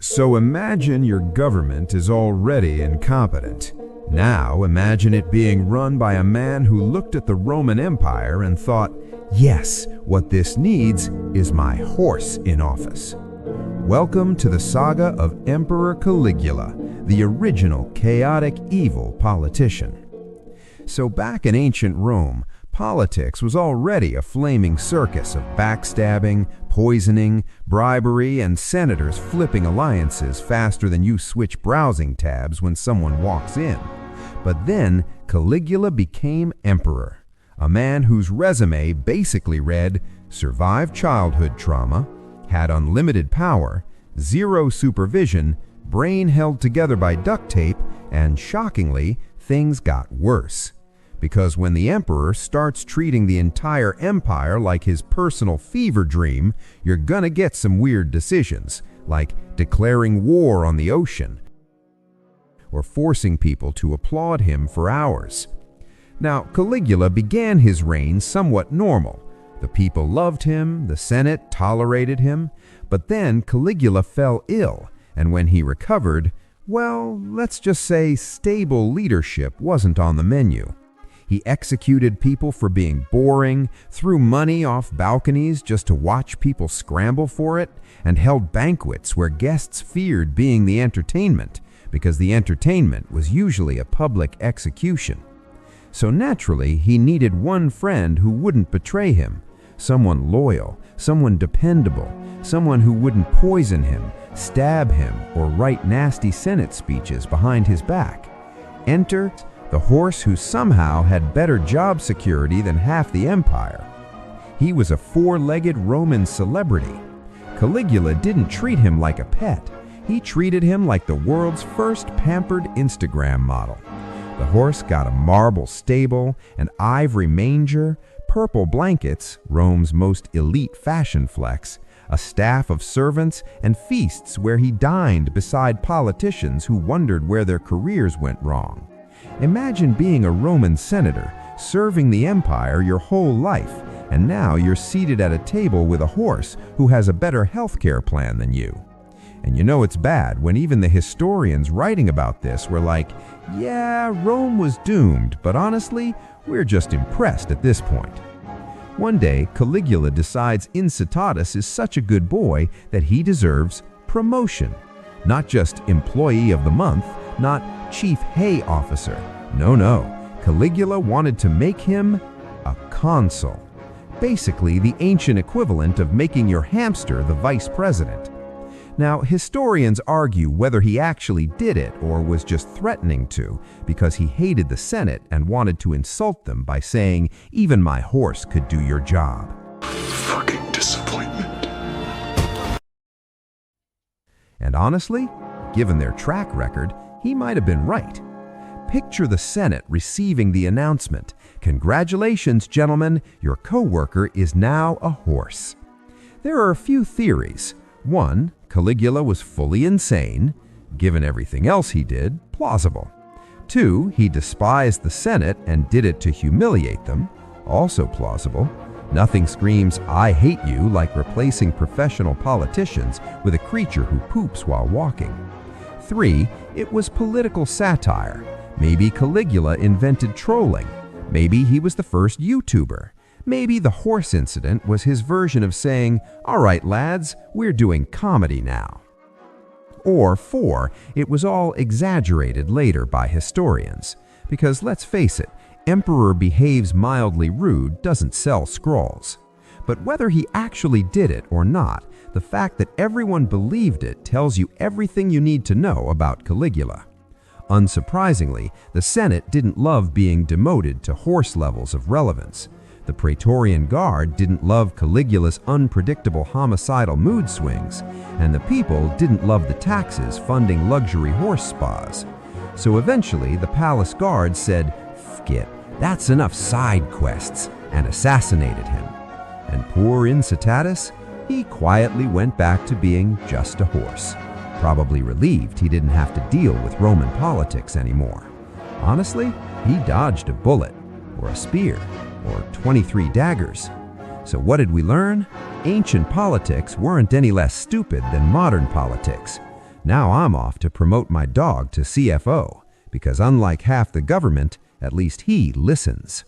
So imagine your government is already incompetent. Now imagine it being run by a man who looked at the Roman Empire and thought, yes, what this needs is my horse in office. Welcome to the saga of Emperor Caligula, the original chaotic evil politician. So back in ancient Rome, politics was already a flaming circus of backstabbing, poisoning, bribery, and senators flipping alliances faster than you switch browsing tabs when someone walks in. But then Caligula became emperor, a man whose resume basically read, survived childhood trauma, had unlimited power, zero supervision, brain held together by duct tape, and shockingly, things got worse. Because when the emperor starts treating the entire empire like his personal fever dream, you're gonna get some weird decisions, like declaring war on the ocean, or forcing people to applaud him for hours. Now, Caligula began his reign somewhat normal. The people loved him, the Senate tolerated him, but then Caligula fell ill, and when he recovered, well, let's just say stable leadership wasn't on the menu. He executed people for being boring, threw money off balconies just to watch people scramble for it, and held banquets where guests feared being the entertainment, because the entertainment was usually a public execution. So naturally, he needed one friend who wouldn't betray him, someone loyal, someone dependable, someone who wouldn't poison him, stab him, or write nasty Senate speeches behind his back. Enter the horse who somehow had better job security than half the empire. He was a four-legged Roman celebrity. Caligula didn't treat him like a pet. He treated him like the world's first pampered Instagram model. The horse got a marble stable, an ivory manger, purple blankets, Rome's most elite fashion flex, a staff of servants, and feasts where he dined beside politicians who wondered where their careers went wrong. Imagine being a Roman senator, serving the empire your whole life, and now you're seated at a table with a horse who has a better healthcare plan than you. And you know it's bad when even the historians writing about this were like, yeah, Rome was doomed, but honestly, we're just impressed at this point. One day, Caligula decides Incitatus is such a good boy that he deserves promotion. Not just employee of the month, not chief hay officer. No. Caligula wanted to make him a consul. Basically, the ancient equivalent of making your hamster the vice president. Now, historians argue whether he actually did it or was just threatening to, because he hated the Senate and wanted to insult them by saying, even my horse could do your job. Fucking disappointment. And honestly, given their track record, he might have been right. Picture the Senate receiving the announcement, congratulations, gentlemen, your co-worker is now a horse. There are a few theories. One, Caligula was fully insane. Given everything else he did, plausible. Two, he despised the Senate and did it to humiliate them, also plausible. Nothing screams, I hate you, like replacing professional politicians with a creature who poops while walking. 3, it was political satire. Maybe Caligula invented trolling. Maybe he was the first YouTuber. Maybe the horse incident was his version of saying, all right, lads, we're doing comedy now. Or 4, it was all exaggerated later by historians. Because let's face it, emperor behaves mildly rude doesn't sell scrolls. But whether he actually did it or not, the fact that everyone believed it tells you everything you need to know about Caligula. Unsurprisingly, the Senate didn't love being demoted to horse levels of relevance. The Praetorian Guard didn't love Caligula's unpredictable homicidal mood swings, and the people didn't love the taxes funding luxury horse spas. So eventually, the palace guard said, "F it, that's enough side quests," and assassinated him. And poor Incitatus, he quietly went back to being just a horse, probably relieved he didn't have to deal with Roman politics anymore. Honestly, he dodged a bullet, or a spear, or 23 daggers. So what did we learn? Ancient politics weren't any less stupid than modern politics. Now I'm off to promote my dog to CFO, because unlike half the government, at least he listens.